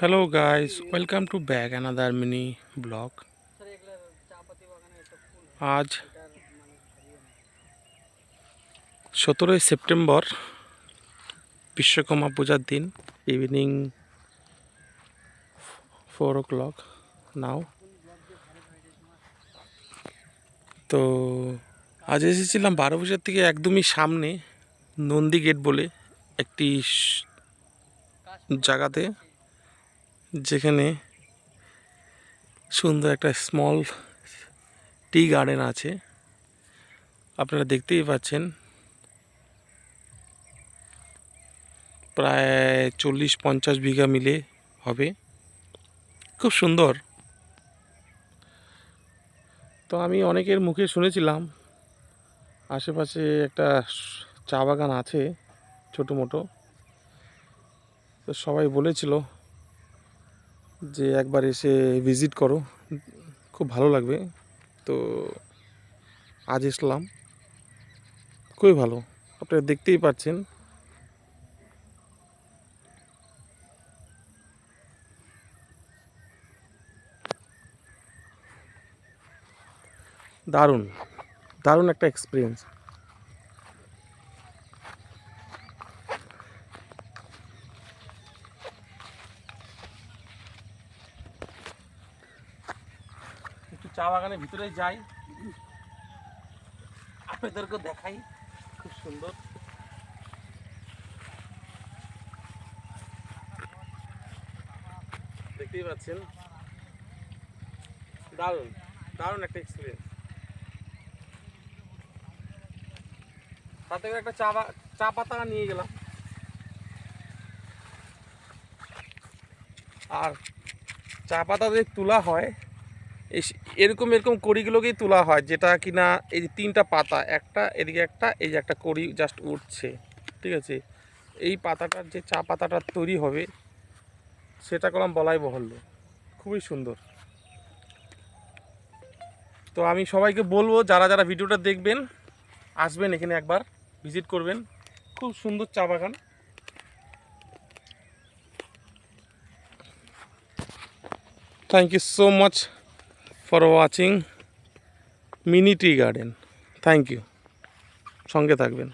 Hello guys, welcome to back another mini blog. আজ 17 September Vishwakarma পূজার দিন। ইভিনিং 4 o'clock নাও। তো আজ এসেছিলাম 12 থেকে একদমই সামনে নন্দী গেট বলে একটি জায়গাতে, যেখানে সুন্দর একটা স্মল টি গার্ডেন আছে। আপনারা দেখতেই পাচ্ছেন, প্রায় 40-50 বিঘা মিলে হবে, খুব সুন্দর। তো আমি অনেকের মুখে শুনেছিলাম আশেপাশে একটা চা বাগান আছে ছোটো মোটো। তো সবাই বলেছিল যে একবার এসে ভিজিট করো, খুব ভালো লাগবে। তো আজ এসলাম, খুবই ভালো। আপনারা দেখতেই পাচ্ছেন, দারুণ দারুণ একটা এক্সপিরিয়েন্স। একটু চা বাগানের ভিতরে যাই, আপনাদেরকে দেখাই, খুব সুন্দর। দেখতেই পাচ্ছেন, দারুণ দারুণ একটা এক্সপিরিয়েন্স। তাতে করে একটা চা পাতা নিয়ে গেলাম। আর চা পাতা যে তোলা হয়, এরকম এরকম কড়িগুলোকেই তোলা হয়, যেটা কিনা এই যে 3টা পাতা, একটা এদিকে একটা, এই যে একটা কড়ি জাস্ট উঠছে, ঠিক আছে। এই পাতাটার যে চা পাতাটা তৈরি হবে, সেটা করলাম বলাই বহল্য, খুবই সুন্দর। তো আমি সবাইকে বলবো, যারা যারা ভিডিওটা দেখবেন, আসবেন এখানে একবার ভিজিট করবেন, খুব সুন্দর চা বাগান। Thank you so much for watching mini tea garden. Thank you, সঙ্গে থাকবেন।